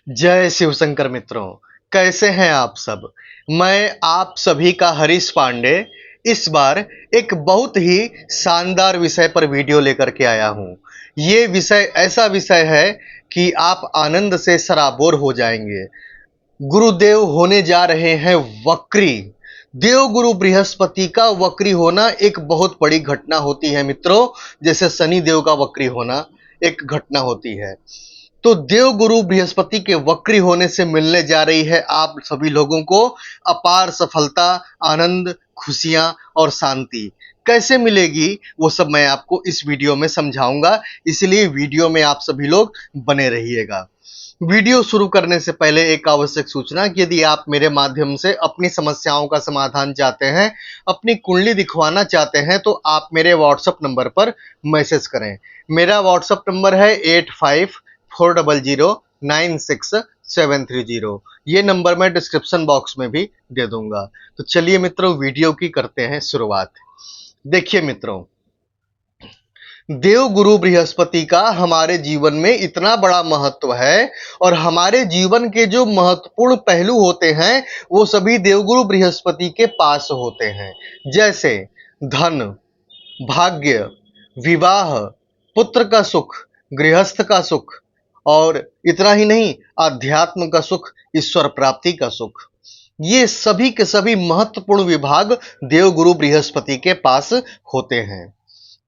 जय शिव शंकर मित्रों, कैसे हैं आप सब। मैं आप सभी का हरीश पांडे इस बार एक बहुत ही शानदार विषय पर वीडियो लेकर के आया हूं। ये विषय ऐसा विषय है कि आप आनंद से सराबोर हो जाएंगे। गुरुदेव होने जा रहे हैं वक्री। देव गुरु बृहस्पति का वक्री होना एक बहुत बड़ी घटना होती है मित्रों। जैसे शनि देव का वक्री होना एक घटना होती है, तो देव गुरु बृहस्पति के वक्री होने से मिलने जा रही है आप सभी लोगों को अपार सफलता, आनंद, खुशियां और शांति। कैसे मिलेगी वो सब मैं आपको इस वीडियो में समझाऊंगा, इसलिए वीडियो में आप सभी लोग बने रहिएगा। वीडियो शुरू करने से पहले एक आवश्यक सूचना कि यदि आप मेरे माध्यम से अपनी समस्याओं का समाधान चाहते हैं, अपनी कुंडली दिखवाना चाहते हैं, तो आप मेरे व्हाट्सएप नंबर पर मैसेज करें। मेरा व्हाट्सएप नंबर है 8540096730। ये नंबर मैं डिस्क्रिप्शन बॉक्स में भी दे दूंगा। तो चलिए मित्रों, वीडियो की करते हैं शुरुआत। देखिए मित्रों, देव गुरु बृहस्पति का हमारे जीवन में इतना बड़ा महत्व है, और हमारे जीवन के जो महत्वपूर्ण पहलू होते हैं वो सभी देवगुरु बृहस्पति के पास होते हैं। जैसे धन, भाग्य, विवाह, पुत्र का सुख, गृहस्थ का सुख, और इतना ही नहीं, अध्यात्म का सुख, ईश्वर प्राप्ति का सुख। ये सभी के सभी महत्वपूर्ण विभाग देवगुरु बृहस्पति के पास होते हैं।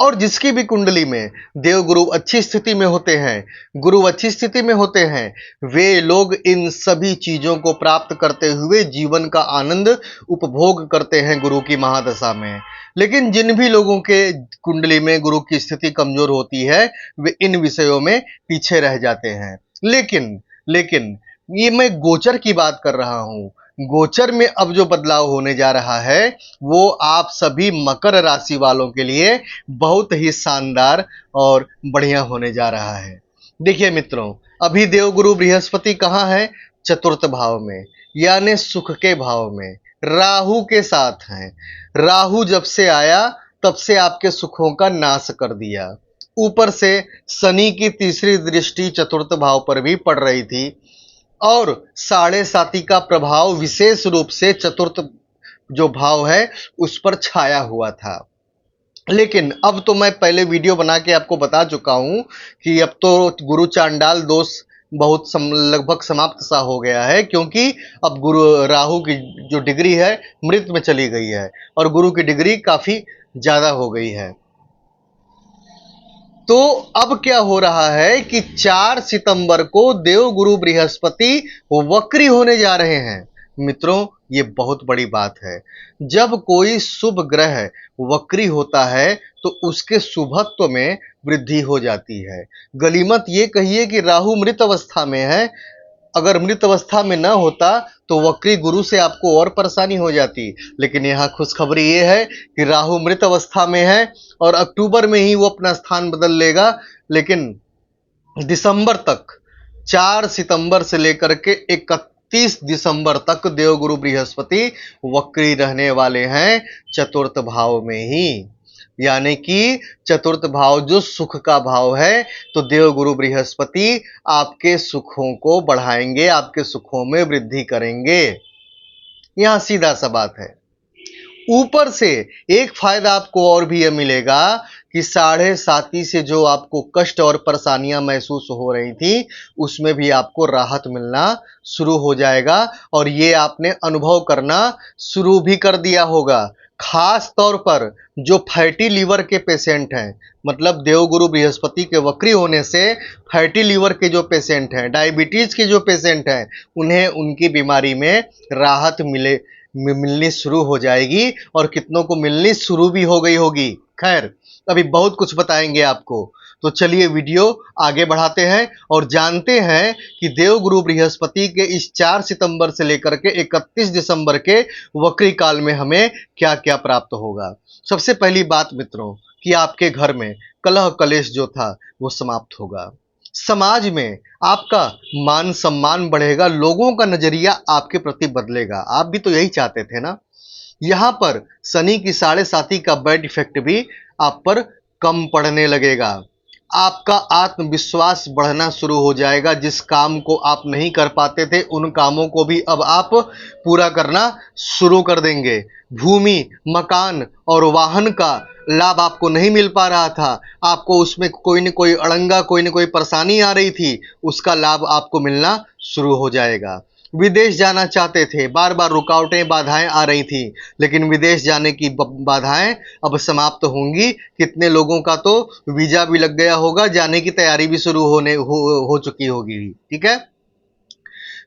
और जिसकी भी कुंडली में देव गुरु अच्छी स्थिति में होते हैं, गुरु अच्छी स्थिति में होते हैं, वे लोग इन सभी चीजों को प्राप्त करते हुए जीवन का आनंद उपभोग करते हैं गुरु की महादशा में। लेकिन जिन भी लोगों के कुंडली में गुरु की स्थिति कमजोर होती है, वे इन विषयों में पीछे रह जाते हैं। लेकिन लेकिन ये मैं गोचर की बात कर रहा हूं। गोचर में अब जो बदलाव होने जा रहा है वो आप सभी मकर राशि वालों के लिए बहुत ही शानदार और बढ़िया होने जा रहा है। देखिए मित्रों, अभी देवगुरु बृहस्पति कहाँ है? चतुर्थ भाव में, यानी सुख के भाव में राहु के साथ हैं। राहु जब से आया तब से आपके सुखों का नाश कर दिया। ऊपर से शनि की तीसरी दृष्टि चतुर्थ भाव पर भी पड़ रही थी, और साढ़े साती का प्रभाव विशेष रूप से चतुर्थ जो भाव है उस पर छाया हुआ था। लेकिन अब तो मैं पहले वीडियो बना के आपको बता चुका हूं कि अब तो गुरु चांडाल दोष बहुत लगभग समाप्त सा हो गया है, क्योंकि अब गुरु राहु की जो डिग्री है मृत में चली गई है और गुरु की डिग्री काफी ज्यादा हो गई है। तो अब क्या हो रहा है कि 4 सितंबर को देव गुरु बृहस्पति वक्री होने जा रहे हैं। मित्रों, ये बहुत बड़ी बात है। जब कोई शुभ ग्रह वक्री होता है तो उसके शुभत्व में वृद्धि हो जाती है। गलीमत ये कहिए कि राहु मृत अवस्था में है। अगर मृत अवस्था में न होता तो वक्री गुरु से आपको और परेशानी हो जाती। लेकिन यहाँ खुशखबरी ये है कि राहु मृत अवस्था में है और अक्टूबर में ही वो अपना स्थान बदल लेगा। लेकिन दिसंबर तक, 4 सितंबर से लेकर के 31 दिसंबर तक देवगुरु बृहस्पति वक्री रहने वाले हैं, चतुर्थ भाव में ही। यानी कि चतुर्थ भाव जो सुख का भाव है, तो देव गुरु बृहस्पति आपके सुखों को बढ़ाएंगे, आपके सुखों में वृद्धि करेंगे। यहां सीधा सा बात है। ऊपर से एक फायदा आपको और भी यह मिलेगा कि साढ़े साती से जो आपको कष्ट और परेशानियां महसूस हो रही थी उसमें भी आपको राहत मिलना शुरू हो जाएगा, और ये आपने अनुभव करना शुरू भी कर दिया होगा। खास तौर पर जो फैटी लीवर के पेशेंट हैं, मतलब देवगुरु बृहस्पति के वक्री होने से फैटी लीवर के जो पेशेंट हैं, डायबिटीज के जो पेशेंट हैं, उन्हें उनकी बीमारी में राहत मिलनी शुरू हो जाएगी, और कितनों को मिलनी शुरू भी हो गई होगी। खैर, अभी बहुत कुछ बताएंगे आपको। तो चलिए वीडियो आगे बढ़ाते हैं और जानते हैं कि देवगुरु बृहस्पति के इस 4 सितंबर से लेकर के 31 दिसंबर के वक्री काल में हमें क्या क्या प्राप्त होगा। सबसे पहली बात मित्रों, कि आपके घर में कलह कलेश जो था वो समाप्त होगा। समाज में आपका मान सम्मान बढ़ेगा, लोगों का नजरिया आपके प्रति बदलेगा। आप भी तो यही चाहते थे ना। यहां पर शनि की साढ़े साती का बैड इफेक्ट भी आप पर कम पड़ने लगेगा। आपका आत्मविश्वास बढ़ना शुरू हो जाएगा। जिस काम को आप नहीं कर पाते थे उन कामों को भी अब आप पूरा करना शुरू कर देंगे। भूमि, मकान और वाहन का लाभ आपको नहीं मिल पा रहा था, आपको उसमें कोई न कोई अड़ंगा, कोई न कोई परेशानी आ रही थी, उसका लाभ आपको मिलना शुरू हो जाएगा। विदेश जाना चाहते थे, बार बार रुकावटें, बाधाएं आ रही थी, लेकिन विदेश जाने की बाधाएं अब समाप्त होंगी। कितने लोगों का तो वीजा भी लग गया होगा, जाने की तैयारी भी शुरू हो चुकी होगी। ठीक है।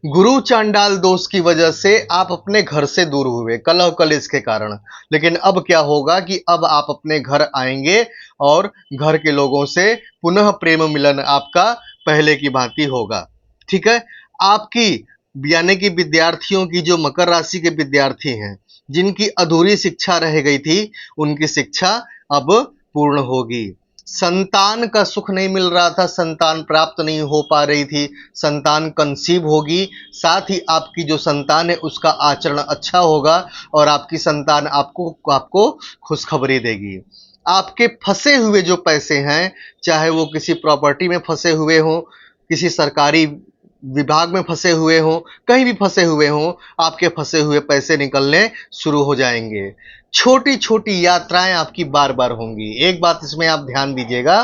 गुरु चांडाल दोष की वजह से आप अपने घर से दूर हुए, कलह कलेश के कारण। लेकिन अब क्या होगा कि अब आप अपने घर आएंगे और घर के लोगों से पुनः प्रेम मिलन आपका पहले की भांति होगा। ठीक है। आपकी यानी कि विद्यार्थियों की, जो मकर राशि के विद्यार्थी हैं, जिनकी अधूरी शिक्षा रह गई थी, उनकी शिक्षा अब पूर्ण होगी। संतान का सुख नहीं मिल रहा था, संतान प्राप्त नहीं हो पा रही थी, संतान कंसीव होगी। साथ ही आपकी जो संतान है उसका आचरण अच्छा होगा और आपकी संतान आपको आपको खुशखबरी देगी। आपके फंसे हुए जो पैसे हैं, चाहे वो किसी प्रॉपर्टी में फंसे हुए हों, किसी सरकारी विभाग में फंसे हुए हों, कहीं भी फंसे हुए हों, आपके फंसे हुए पैसे निकलने शुरू हो जाएंगे। छोटी छोटी यात्राएं आपकी बार बार होंगी। एक बात इसमें आप ध्यान दीजिएगा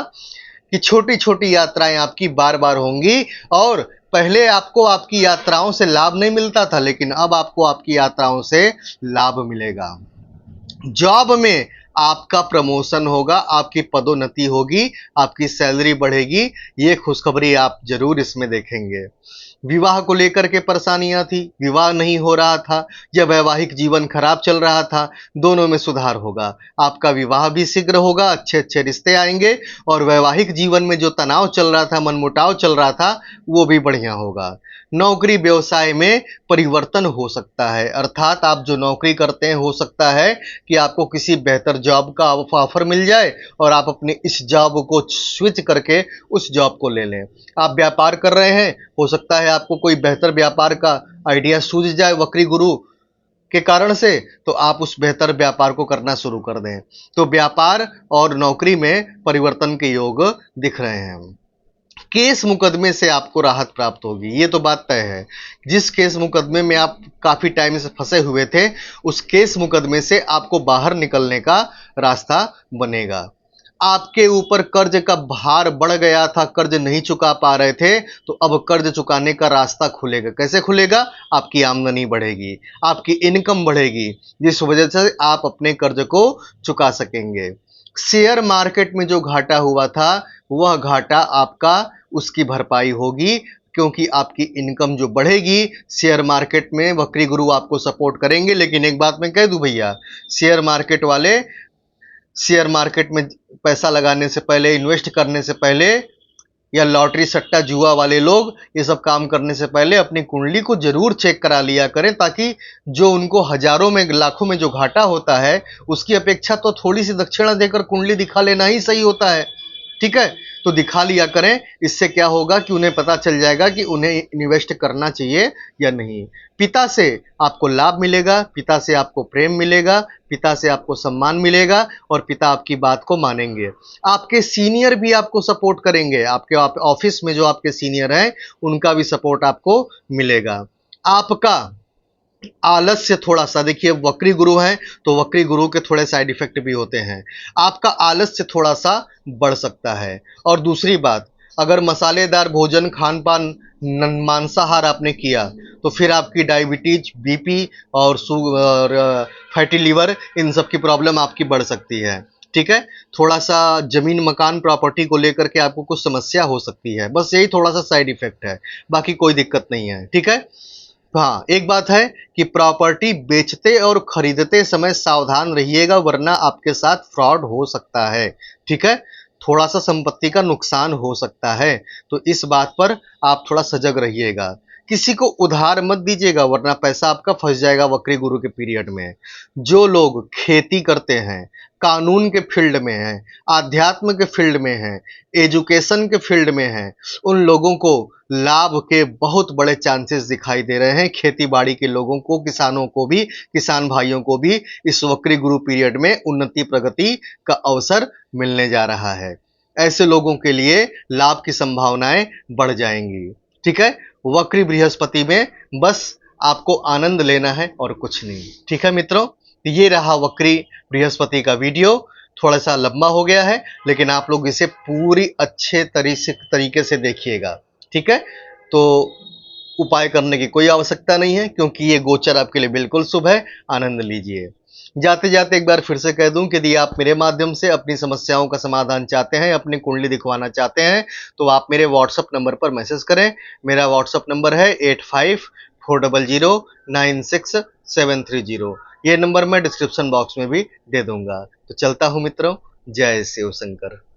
कि छोटी छोटी यात्राएं आपकी बार बार होंगी, और पहले आपको आपकी यात्राओं से लाभ नहीं मिलता था, लेकिन अब आपको आपकी यात्राओं से लाभ मिलेगा। जॉब में आपका प्रमोशन होगा, आपकी पदोन्नति होगी, आपकी सैलरी बढ़ेगी। ये खुशखबरी आप जरूर इसमें देखेंगे। विवाह को लेकर के परेशानियां थी, विवाह नहीं हो रहा था या वैवाहिक जीवन खराब चल रहा था, दोनों में सुधार होगा। आपका विवाह भी शीघ्र होगा, अच्छे अच्छे रिश्ते आएंगे, और वैवाहिक जीवन में जो तनाव चल रहा था, मनमुटाव चल रहा था, वो भी बढ़िया होगा। नौकरी व्यवसाय में परिवर्तन हो सकता है, अर्थात आप जो नौकरी करते हैं, हो सकता है कि आपको किसी बेहतर जॉब का ऑफर मिल जाए और आप अपने इस जॉब को स्विच करके उस जॉब को ले लें। आप व्यापार कर रहे हैं, हो सकता है आपको कोई बेहतर व्यापार का आइडिया सूझ जाए वक्री गुरु के कारण से, तो आप उस बेहतर व्यापार को करना शुरू कर दें। तो व्यापार और नौकरी में परिवर्तन के योग दिख रहे हैं। केस मुकदमे से आपको राहत प्राप्त होगी, ये तो बात तय है। जिस केस मुकदमे में आप काफी टाइम से फंसे हुए थे, उस केस मुकदमे से आपको बाहर निकलने का रास्ता बनेगा। आपके ऊपर कर्ज का भार बढ़ गया था, कर्ज नहीं चुका पा रहे थे, तो अब कर्ज चुकाने का रास्ता खुलेगा। कैसे खुलेगा? आपकी आमदनी बढ़ेगी, आपकी इनकम बढ़ेगी, जिस वजह से आप अपने कर्ज को चुका सकेंगे। शेयर मार्केट में जो घाटा हुआ था, वह घाटा आपका उसकी भरपाई होगी, क्योंकि आपकी इनकम जो बढ़ेगी, शेयर मार्केट में वक्री गुरु आपको सपोर्ट करेंगे। लेकिन एक बात मैं कह दूं भैया, शेयर मार्केट वाले शेयर मार्केट में पैसा लगाने से पहले, इन्वेस्ट करने से पहले, या लॉटरी सट्टा जुआ वाले लोग ये सब काम करने से पहले अपनी कुंडली को जरूर चेक करा लिया करें, ताकि जो उनको हजारों में, लाखों में जो घाटा होता है, उसकी अपेक्षा तो थोड़ी सी दक्षिणा देकर कुंडली दिखा लेना ही सही होता है। ठीक है। तो दिखा लिया करें, इससे क्या होगा कि उन्हें पता चल जाएगा कि उन्हें इन्वेस्ट करना चाहिए या नहीं। पिता से आपको लाभ मिलेगा, पिता से आपको प्रेम मिलेगा, पिता से आपको सम्मान मिलेगा, और पिता आपकी बात को मानेंगे। आपके सीनियर भी आपको सपोर्ट करेंगे, आपके ऑफिस में जो आपके सीनियर हैं, उनका भी सपोर्ट आपको मिलेगा। आपका आलस्य थोड़ा सा, देखिए वक्री गुरु हैं तो वक्री गुरु के थोड़े साइड इफेक्ट भी होते हैं। आपका आलस्य थोड़ा सा बढ़ सकता है। और दूसरी बात, अगर मसालेदार भोजन, खान पान, मांसाहार आपने किया, तो फिर आपकी डायबिटीज, बीपी और फैटी लीवर, इन सब की प्रॉब्लम आपकी बढ़ सकती है। ठीक है। थोड़ा सा जमीन, मकान, प्रॉपर्टी को लेकर के आपको कुछ समस्या हो सकती है, बस यही थोड़ा सा साइड इफेक्ट है, बाकी कोई दिक्कत नहीं है। ठीक है। हाँ, एक बात है कि प्रॉपर्टी बेचते और खरीदते समय सावधान रहिएगा, वरना आपके साथ फ्रॉड हो सकता है। ठीक है। थोड़ा सा संपत्ति का नुकसान हो सकता है, तो इस बात पर आप थोड़ा सजग रहिएगा। किसी को उधार मत दीजिएगा, वरना पैसा आपका फंस जाएगा वक्री गुरु के पीरियड में। जो लोग खेती करते हैं, कानून के फील्ड में हैं, आध्यात्म के फील्ड में हैं, एजुकेशन के फील्ड में हैं, उन लोगों को लाभ के बहुत बड़े चांसेस दिखाई दे रहे हैं। खेती बाड़ी के लोगों को, किसानों को भी, किसान भाइयों को भी इस वक्री गुरु पीरियड में उन्नति प्रगति का अवसर मिलने जा रहा है। ऐसे लोगों के लिए लाभ की संभावनाएं बढ़ जाएंगी। ठीक है, वक्री बृहस्पति में बस आपको आनंद लेना है और कुछ नहीं। ठीक है मित्रों, ये रहा वक्री बृहस्पति का वीडियो। थोड़ा सा लंबा हो गया है, लेकिन आप लोग इसे पूरी अच्छे तरीके से देखिएगा। ठीक है, तो उपाय करने की कोई आवश्यकता नहीं है, क्योंकि ये गोचर आपके लिए बिल्कुल शुभ है। आनंद लीजिए। जाते जाते एक बार फिर से कह दूं कि यदि आप मेरे माध्यम से अपनी समस्याओं का समाधान चाहते हैं, अपनी कुंडली दिखवाना चाहते हैं, तो आप मेरे व्हाट्सएप नंबर पर मैसेज करें। मेरा व्हाट्सएप नंबर है 8540096730। ये नंबर मैं डिस्क्रिप्शन बॉक्स में भी दे दूंगा। तो चलता हूं मित्रों, जय शिव शंकर।